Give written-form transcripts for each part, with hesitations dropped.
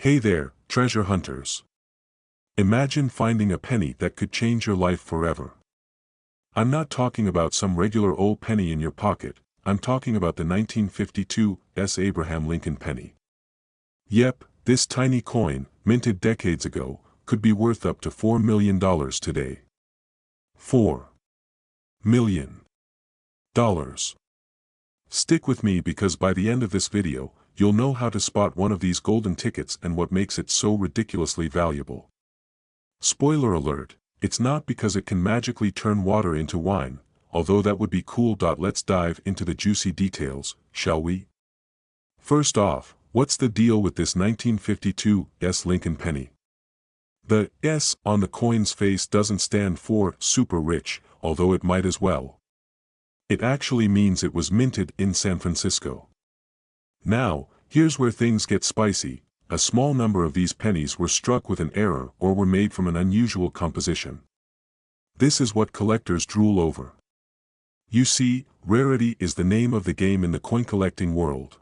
Hey there, treasure hunters. Imagine finding a penny that could change your life forever. I'm not talking about some regular old penny in your pocket, I'm talking about the 1952 Abraham Lincoln penny. Yep, this tiny coin, minted decades ago, could be worth up to $4 million today. $4 million. Stick with me because by the end of this video, you'll know how to spot one of these golden tickets and what makes it so ridiculously valuable. Spoiler alert, it's not because it can magically turn water into wine, although that would be cool. Let's dive into the juicy details, shall we? First off, what's the deal with this 1952 Lincoln penny? The S on the coin's face doesn't stand for super rich, although it might as well. It actually means it was minted in San Francisco. Now, here's where things get spicy. A small number of these pennies were struck with an error or were made from an unusual composition. This is what collectors drool over. You see, rarity is the name of the game in the coin collecting world.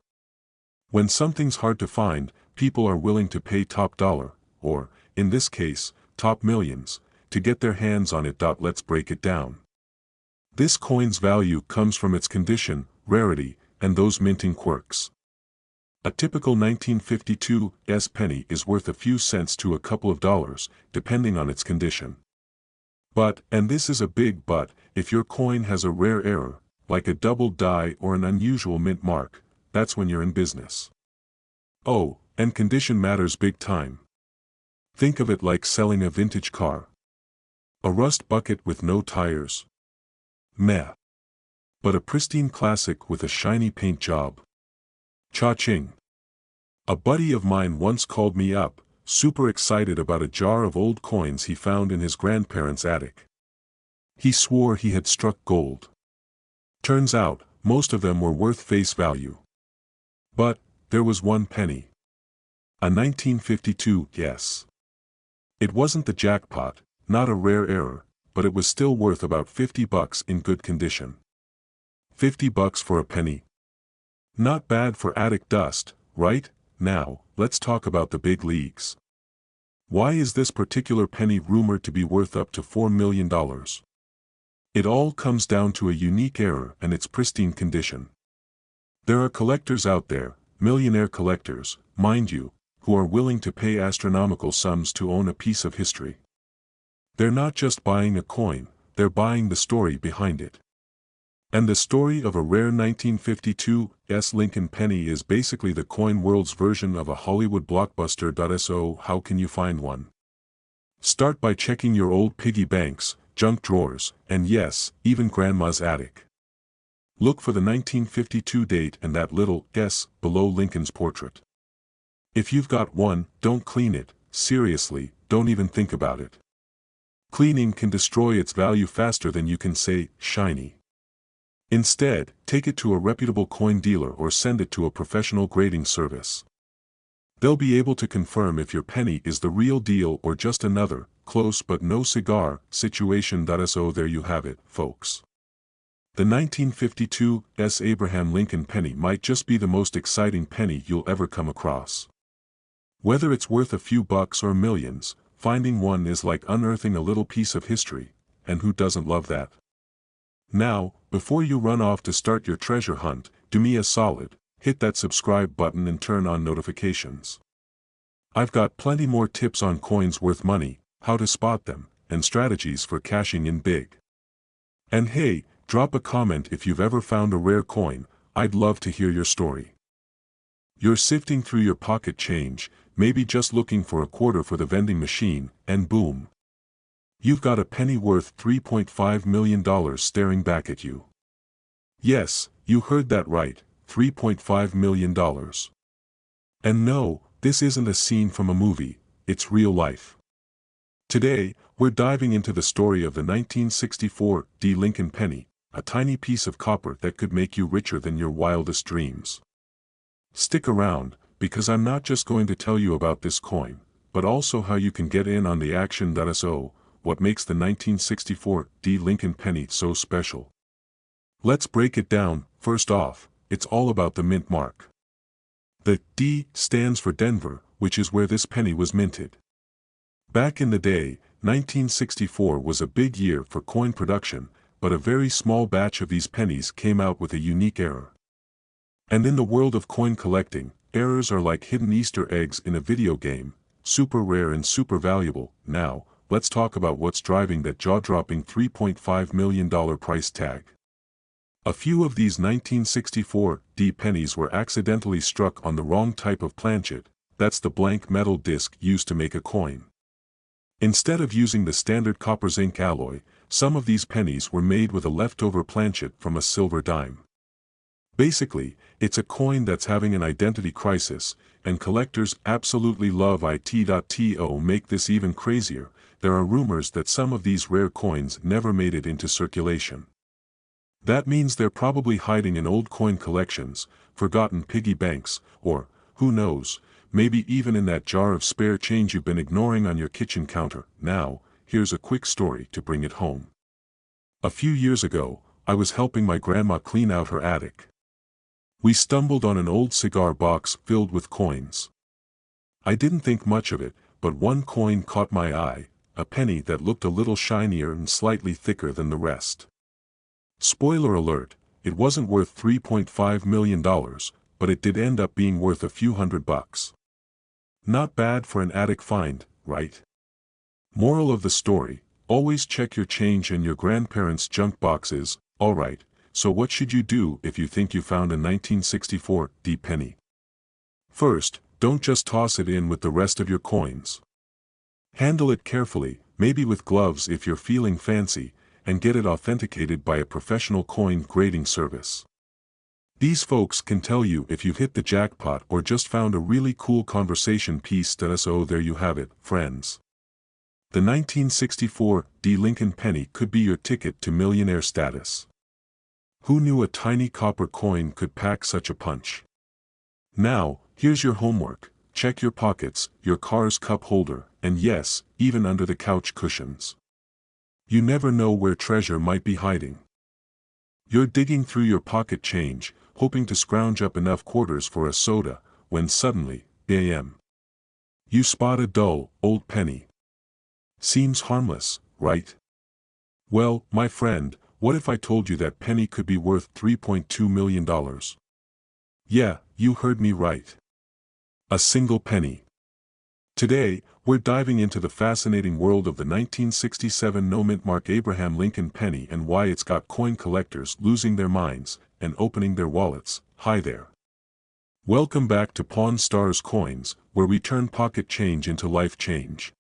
When something's hard to find, people are willing to pay top dollar, or, in this case, top millions, to get their hands on it. Let's break it down. This coin's value comes from its condition, rarity, and those minting quirks. A typical 1952 penny is worth a few cents to a couple of dollars, depending on its condition. But, and this is a big but, if your coin has a rare error, like a doubled die or an unusual mint mark, that's when you're in business. Oh, and condition matters big time. Think of it like selling a vintage car. A rust bucket with no tires. Meh. But a pristine classic with a shiny paint job. Cha-ching. A buddy of mine once called me up, super excited about a jar of old coins he found in his grandparents' attic. He swore he had struck gold. Turns out, most of them were worth face value. But, there was one penny. A 1952 yes. It wasn't the jackpot, not a rare error, but it was still worth about $50 in good condition. $50 for a penny? Not bad for attic dust, right? Now, let's talk about the big leagues. Why is this particular penny rumored to be worth up to $4 million? It all comes down to a unique error and its pristine condition. There are collectors out there, millionaire collectors, mind you, who are willing to pay astronomical sums to own a piece of history. They're not just buying a coin, they're buying the story behind it. And the story of a rare 1952 Lincoln penny is basically the coin world's version of a Hollywood blockbuster. So how can you find one? Start by checking your old piggy banks, junk drawers, and yes, even grandma's attic. Look for the 1952 date and that little S below Lincoln's portrait. If you've got one, don't clean it, seriously, don't even think about it. Cleaning can destroy its value faster than you can say, shiny. Instead, take it to a reputable coin dealer or send it to a professional grading service. They'll be able to confirm if your penny is the real deal or just another, close but no cigar, situation. So there you have it, folks. The 1952 Abraham Lincoln penny might just be the most exciting penny you'll ever come across. Whether it's worth a few bucks or millions, finding one is like unearthing a little piece of history, and who doesn't love that? Now, before you run off to start your treasure hunt, do me a solid, hit that subscribe button and turn on notifications. I've got plenty more tips on coins worth money, how to spot them, and strategies for cashing in big. And hey, drop a comment if you've ever found a rare coin, I'd love to hear your story. You're sifting through your pocket change, maybe just looking for a quarter for the vending machine, and boom. You've got a penny worth $3.5 million staring back at you. Yes, you heard that right, $3.5 million. And no, this isn't a scene from a movie, it's real life. Today, we're diving into the story of the 1964 Lincoln penny, a tiny piece of copper that could make you richer than your wildest dreams. Stick around, because I'm not just going to tell you about this coin, but also how you can get in on the action. So, what makes the 1964 Lincoln penny so special? Let's break it down. First off, it's all about the mint mark. The D stands for Denver, which is where this penny was minted. Back in the day, 1964 was a big year for coin production, but a very small batch of these pennies came out with a unique error. And in the world of coin collecting, errors are like hidden Easter eggs in a video game, super rare and super valuable. Now, let's talk about what's driving that jaw-dropping $3.5 million price tag. A few of these 1964 D pennies were accidentally struck on the wrong type of planchet, that's the blank metal disc used to make a coin. Instead of using the standard copper zinc alloy, some of these pennies were made with a leftover planchet from a silver dime. Basically, it's a coin that's having an identity crisis, and collectors absolutely love it. To make this even crazier, there are rumors that some of these rare coins never made it into circulation. That means they're probably hiding in old coin collections, forgotten piggy banks, or, who knows, maybe even in that jar of spare change you've been ignoring on your kitchen counter. Now, here's a quick story to bring it home. A few years ago, I was helping my grandma clean out her attic. We stumbled on an old cigar box filled with coins. I didn't think much of it, but one coin caught my eye, a penny that looked a little shinier and slightly thicker than the rest. Spoiler alert, it wasn't worth $3.5 million, but it did end up being worth a few $100. Not bad for an attic find, right? Moral of the story, always check your change in your grandparents' junk boxes. Alright, so what should you do if you think you found a 1964 D penny? First, don't just toss it in with the rest of your coins. Handle it carefully, maybe with gloves if you're feeling fancy, and get it authenticated by a professional coin grading service. These folks can tell you if you've hit the jackpot or just found a really cool conversation piece. So there you have it, friends. The 1964 D Lincoln penny could be your ticket to millionaire status. Who knew a tiny copper coin could pack such a punch? Now, here's your homework. Check your pockets, your car's cup holder, and yes, even under the couch cushions. You never know where treasure might be hiding. You're digging through your pocket change, hoping to scrounge up enough quarters for a soda, when suddenly, bam! You spot a dull, old penny. Seems harmless, right? Well, my friend, what if I told you that penny could be worth $3.2 million? Yeah, you heard me right. A single penny. Today, we're diving into the fascinating world of the 1967 no-mint-mark Abraham Lincoln penny and why it's got coin collectors losing their minds and opening their wallets. Hi there. Welcome back to Pawn Stars Coins, where we turn pocket change into life change.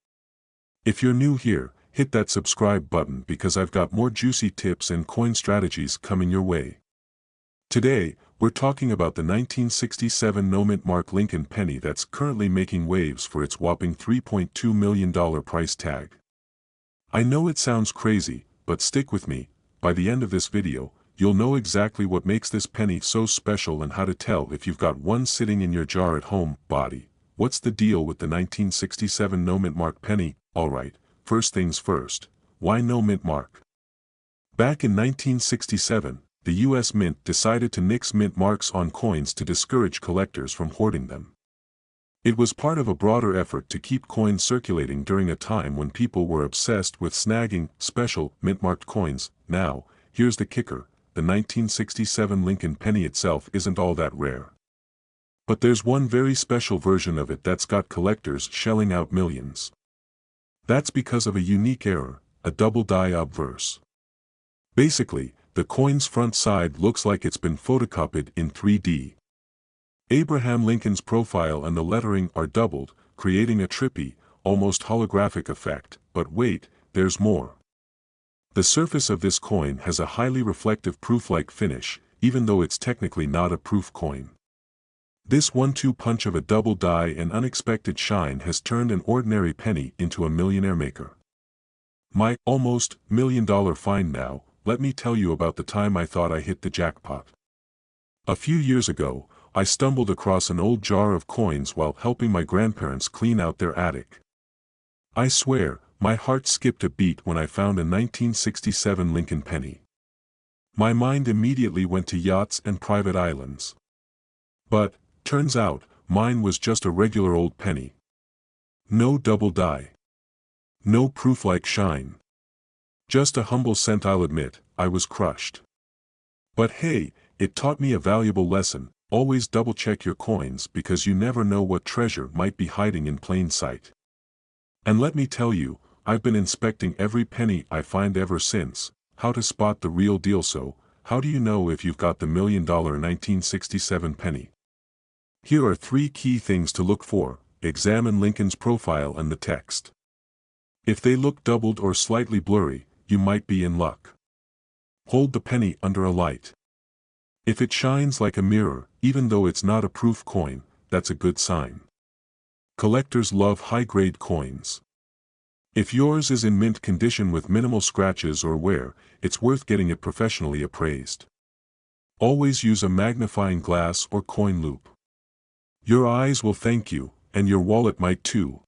If you're new here, hit that subscribe button because I've got more juicy tips and coin strategies coming your way. Today, we're talking about the 1967 no-mint-mark Lincoln penny that's currently making waves for its whopping $3.2 million price tag. I know it sounds crazy, but stick with me. By the end of this video, you'll know exactly what makes this penny so special and how to tell if you've got one sitting in your jar at home. Body, what's the deal with the 1967 no-mint-mark penny? Alright, first things first, why no-mint-mark? Back in 1967, the U.S. Mint decided to nix mint marks on coins to discourage collectors from hoarding them. It was part of a broader effort to keep coins circulating during a time when people were obsessed with snagging special mint-marked coins. Now, here's the kicker, the 1967 Lincoln penny itself isn't all that rare. But there's one very special version of it that's got collectors shelling out millions. That's because of a unique error, a double die obverse. Basically, the coin's front side looks like it's been photocopied in 3D. Abraham Lincoln's profile and the lettering are doubled, creating a trippy, almost holographic effect. But wait, there's more. The surface of this coin has a highly reflective proof-like finish, even though it's technically not a proof coin. This one-two punch of a double die and unexpected shine has turned an ordinary penny into a millionaire maker. My almost $1 million find now. Let me tell you about the time I thought I hit the jackpot. A few years ago, I stumbled across an old jar of coins while helping my grandparents clean out their attic. I swear, my heart skipped a beat when I found a 1967 Lincoln penny. My mind immediately went to yachts and private islands. But, turns out, mine was just a regular old penny. No double die. No proof-like shine. Just a humble cent. I'll admit, I was crushed. But hey, it taught me a valuable lesson: always double-check your coins because you never know what treasure might be hiding in plain sight. And let me tell you, I've been inspecting every penny I find ever since. How to spot the real deal. So, how do you know if you've got the $1 million 1967 penny? Here are 3 key things to look for. Examine Lincoln's profile and the text. If they look doubled or slightly blurry, you might be in luck. Hold the penny under a light. If it shines like a mirror, even though it's not a proof coin, that's a good sign. Collectors love high-grade coins. If yours is in mint condition with minimal scratches or wear, it's worth getting it professionally appraised. Always use a magnifying glass or coin loupe. Your eyes will thank you, and your wallet might too.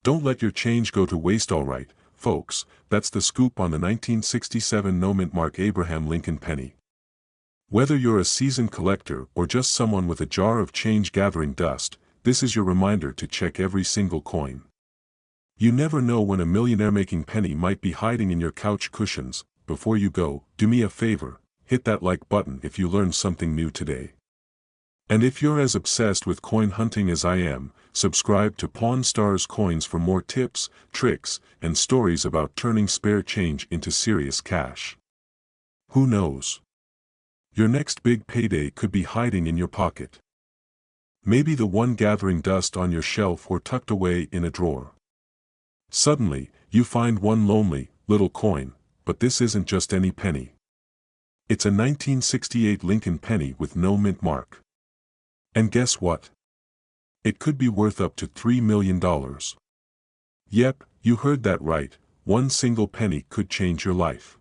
Don't let your change go to waste. Alright, folks, that's the scoop on the 1967 no mintmark Abraham Lincoln penny. Whether you're a seasoned collector or just someone with a jar of change gathering dust, this is your reminder to check every single coin. You never know when a millionaire-making penny might be hiding in your couch cushions. Before you go, do me a favor, hit that like button if you learned something new today. And if you're as obsessed with coin hunting as I am, subscribe to Pawn Stars Coins for more tips, tricks, and stories about turning spare change into serious cash. Who knows? Your next big payday could be hiding in your pocket. Maybe the one gathering dust on your shelf or tucked away in a drawer. Suddenly, you find one lonely, little coin, but this isn't just any penny. It's a 1968 Lincoln penny with no mint mark. And guess what? It could be worth up to $3 million. Yep, you heard that right, one single penny could change your life.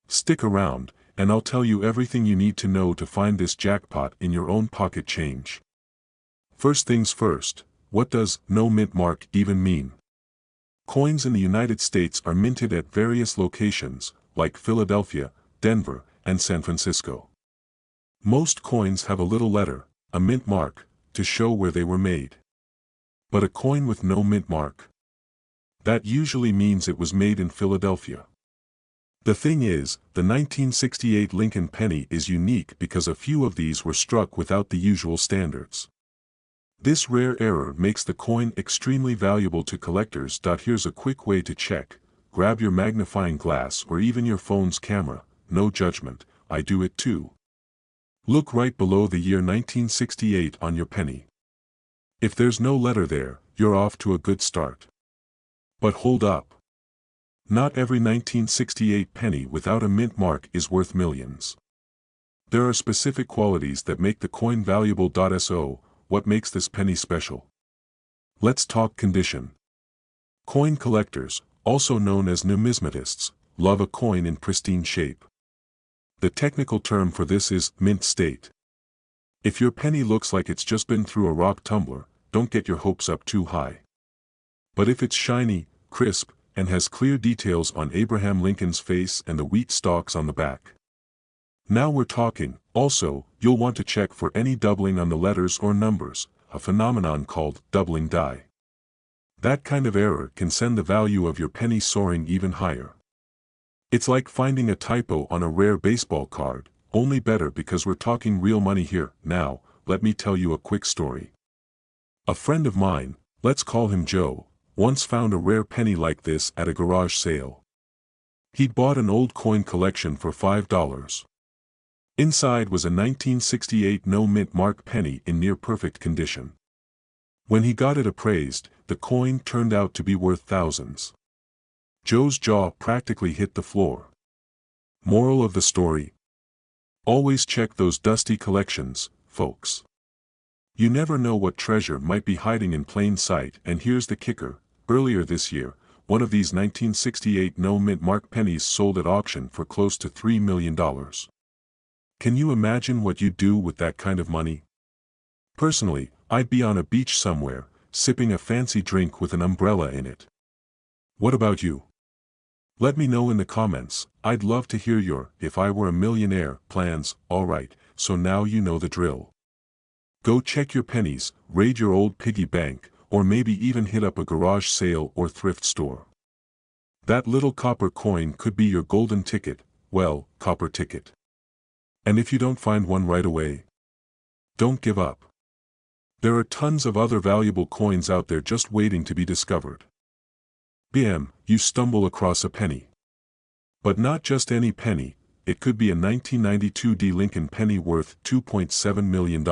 Stick around, and I'll tell you everything you need to know to find this jackpot in your own pocket change. First things first, what does no mint mark even mean? Coins in the United States are minted at various locations, like Philadelphia, Denver, and San Francisco. Most coins have a little letter, a mint mark, to show where they were made. But a coin with no mint mark? That usually means it was made in Philadelphia. The thing is, the 1968 Lincoln penny is unique because a few of these were struck without the usual standards. This rare error makes the coin extremely valuable to collectors. Here's a quick way to check. Grab your magnifying glass or even your phone's camera, no judgment, I do it too. Look right below the year 1968 on your penny. If there's no letter there, you're off to a good start. But hold up. Not every 1968 penny without a mint mark is worth millions. There are specific qualities that make the coin valuable. So, what makes this penny special? Let's talk condition. Coin collectors, also known as numismatists, love a coin in pristine shape. The technical term for this is mint state. If your penny looks like it's just been through a rock tumbler, don't get your hopes up too high. But if it's shiny, crisp, and has clear details on Abraham Lincoln's face and the wheat stalks on the back, now we're talking. Also, you'll want to check for any doubling on the letters or numbers, a phenomenon called doubling die. That kind of error can send the value of your penny soaring even higher. It's like finding a typo on a rare baseball card, only better because we're talking real money here. Now, let me tell you a quick story. A friend of mine, let's call him Joe, once found a rare penny like this at a garage sale. He'd bought an old coin collection for $5. Inside was a 1968 no mint mark penny in near perfect condition. When he got it appraised, the coin turned out to be worth thousands. Joe's jaw practically hit the floor. Moral of the story: always check those dusty collections, folks. You never know what treasure might be hiding in plain sight. And here's the kicker: earlier this year, one of these 1968 no mint mark pennies sold at auction for close to $3 million. Can you imagine what you'd do with that kind of money? Personally, I'd be on a beach somewhere, sipping a fancy drink with an umbrella in it. What about you? Let me know in the comments. I'd love to hear your "if I were a millionaire" plans. Alright, so now you know the drill. Go check your pennies, raid your old piggy bank, or maybe even hit up a garage sale or thrift store. That little copper coin could be your golden ticket, well, copper ticket. And if you don't find one right away, don't give up. There are tons of other valuable coins out there just waiting to be discovered. Bam, you stumble across a penny. But not just any penny, it could be a 1992 D Lincoln penny worth $2.7 million.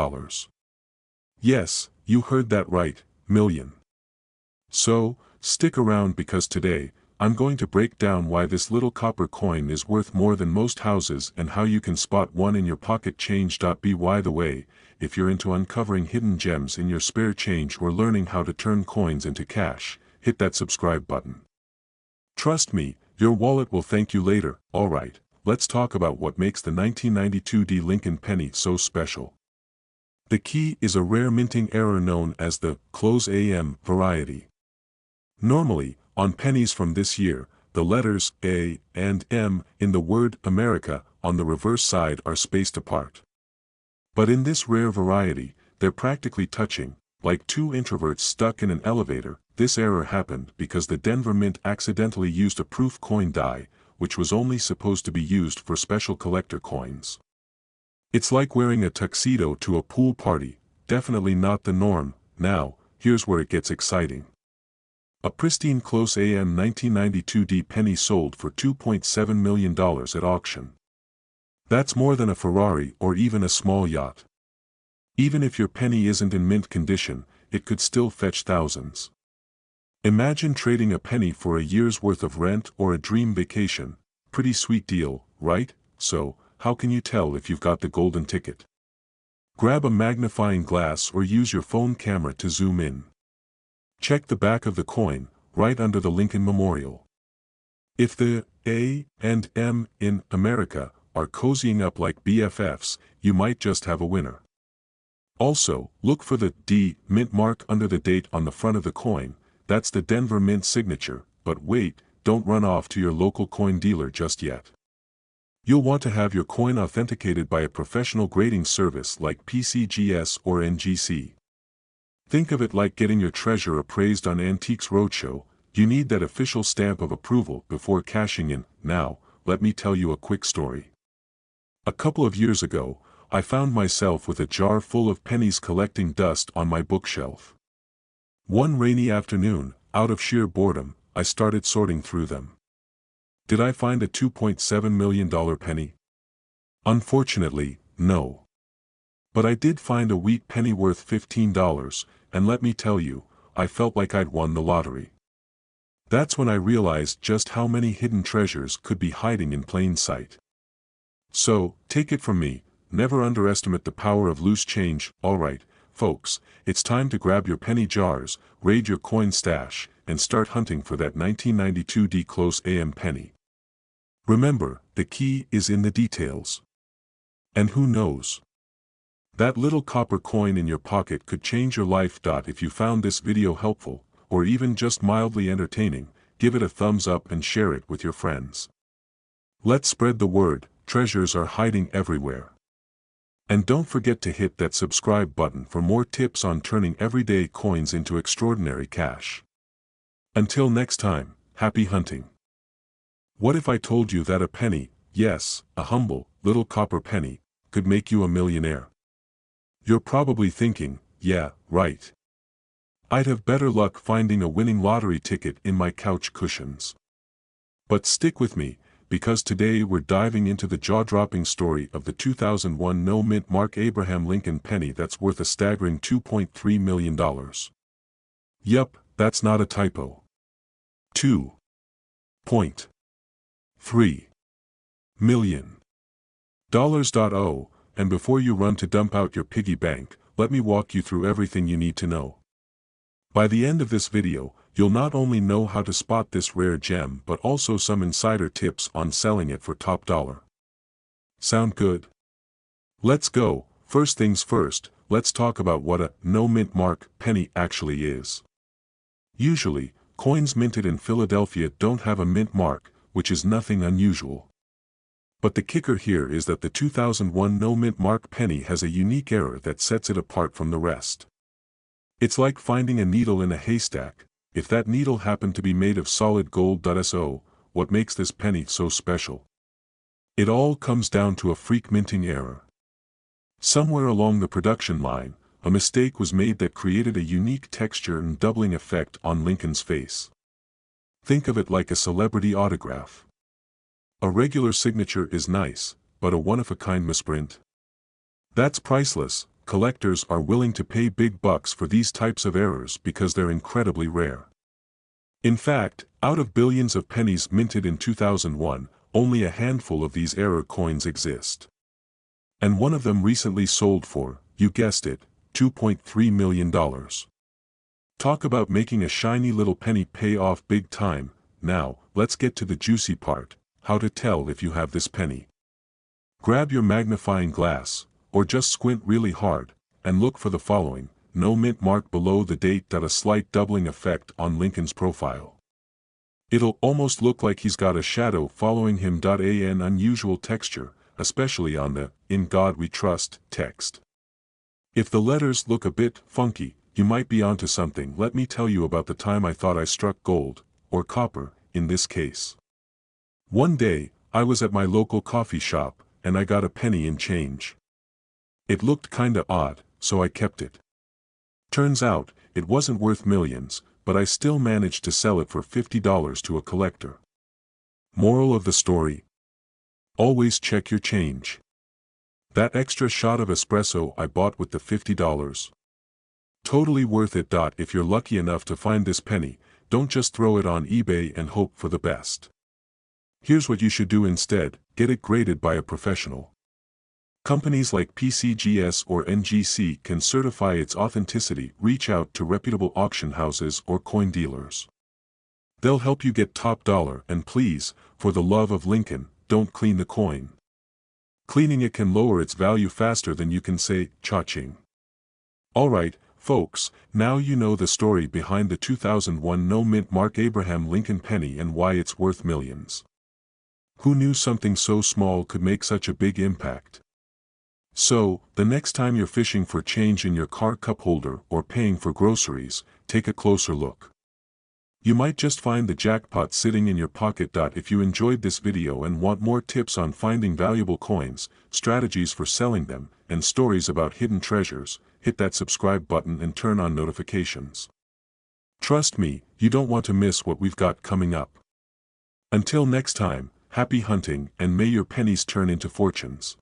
Yes, you heard that right, million. So, stick around because today, I'm going to break down why this little copper coin is worth more than most houses and how you can spot one in your pocket change. By the way, if you're into uncovering hidden gems in your spare change or learning how to turn coins into cash, hit that subscribe button. Trust me, your wallet will thank you later. Alright, let's talk about what makes the 1992 D Lincoln penny so special. The key is a rare minting error known as the close AM variety. Normally, on pennies from this year, the letters A and M in the word America on the reverse side are spaced apart. But in this rare variety, they're practically touching, like two introverts stuck in an elevator. This error happened because the Denver Mint accidentally used a proof coin die, which was only supposed to be used for special collector coins. It's like wearing a tuxedo to a pool party, definitely not the norm. Now, here's where it gets exciting. A pristine close AM 1992 D penny sold for $2.7 million at auction. That's more than a Ferrari or even a small yacht. Even if your penny isn't in mint condition, it could still fetch thousands. Imagine trading a penny for a year's worth of rent or a dream vacation. Pretty sweet deal, right? So, how can you tell if you've got the golden ticket? Grab a magnifying glass or use your phone camera to zoom in. Check the back of the coin, right under the Lincoln Memorial. If the A and M in America are cozying up like BFFs, you might just have a winner. Also, look for the D mint mark under the date on the front of the coin. That's the Denver Mint signature. But wait, don't run off to your local coin dealer just yet. You'll want to have your coin authenticated by a professional grading service like PCGS or NGC. Think of it like getting your treasure appraised on Antiques Roadshow. You need that official stamp of approval before cashing in. Now, let me tell you a quick story. A couple of years ago, I found myself with a jar full of pennies collecting dust on my bookshelf. One rainy afternoon, out of sheer boredom, I started sorting through them. Did I find a $2.7 million penny? Unfortunately, no. But I did find a wheat penny worth $15, and let me tell you, I felt like I'd won the lottery. That's when I realized just how many hidden treasures could be hiding in plain sight. So, take it from me, never underestimate the power of loose change. Alright, folks, it's time to grab your penny jars, raid your coin stash, and start hunting for that 1992 D close AM penny. Remember, the key is in the details. And who knows? That little copper coin in your pocket could change your life. If you found this video helpful, or even just mildly entertaining, give it a thumbs up and share it with your friends. Let's spread the word. Treasures are hiding everywhere. And don't forget to hit that subscribe button for more tips on turning everyday coins into extraordinary cash. Until next time, happy hunting. What if I told you that a penny, yes, a humble, little copper penny, could make you a millionaire? You're probably thinking, yeah, right. I'd have better luck finding a winning lottery ticket in my couch cushions. But stick with me, because today we're diving into the jaw-dropping story of the 2001 no mint mark Abraham Lincoln penny that's worth a staggering $2.3 million. Yup, that's not a typo. $2.3 million. And before you run to dump out your piggy bank, let me walk you through everything you need to know. By the end of this video, you'll not only know how to spot this rare gem but also some insider tips on selling it for top dollar. Sound good? Let's go. First things first, let's talk about what a no mint mark penny actually is. Usually, coins minted in Philadelphia don't have a mint mark, which is nothing unusual. But the kicker here is that the 2001 no mint mark penny has a unique error that sets it apart from the rest. It's like finding a needle in a haystack. If that needle happened to be made of solid gold. So, what makes this penny so special? It all comes down to a freak minting error. Somewhere along the production line, a mistake was made that created a unique texture and doubling effect on Lincoln's face. Think of it like a celebrity autograph. A regular signature is nice, but a one-of-a-kind misprint? That's priceless. Collectors are willing to pay big bucks for these types of errors because they're incredibly rare. In fact, out of billions of pennies minted in 2001, only a handful of these error coins exist. And one of them recently sold for, you guessed it, $2.3 million. Talk about making a shiny little penny pay off big time. Now, let's get to the juicy part. How to tell if you have this penny. Grab your magnifying glass, or just squint really hard, and look for the following: no mint mark below the date. A slight doubling effect on Lincoln's profile. It'll almost look like he's got a shadow following him. An unusual texture, especially on the "In God We Trust" text. If the letters look a bit funky, you might be onto something. Let me tell you about the time I thought I struck gold, or copper, in this case. One day, I was at my local coffee shop, and I got a penny in change. It looked kinda odd, so I kept it. Turns out, it wasn't worth millions, but I still managed to sell it for $50 to a collector. Moral of the story: always check your change. That extra shot of espresso I bought with the $50. Totally worth it. If you're lucky enough to find this penny, don't just throw it on eBay and hope for the best. Here's what you should do instead: get it graded by a professional. Companies like PCGS or NGC can certify its authenticity. Reach out to reputable auction houses or coin dealers. They'll help you get top dollar, and please, for the love of Lincoln, don't clean the coin. Cleaning it can lower its value faster than you can say cha-ching. Alright, folks, now you know the story behind the 2001 no mint mark Abraham Lincoln penny and why it's worth millions. Who knew something so small could make such a big impact? So, the next time you're fishing for change in your car cup holder or paying for groceries, take a closer look. You might just find the jackpot sitting in your pocket. If you enjoyed this video and want more tips on finding valuable coins, strategies for selling them, and stories about hidden treasures, hit that subscribe button and turn on notifications. Trust me, you don't want to miss what we've got coming up. Until next time, happy hunting, and may your pennies turn into fortunes.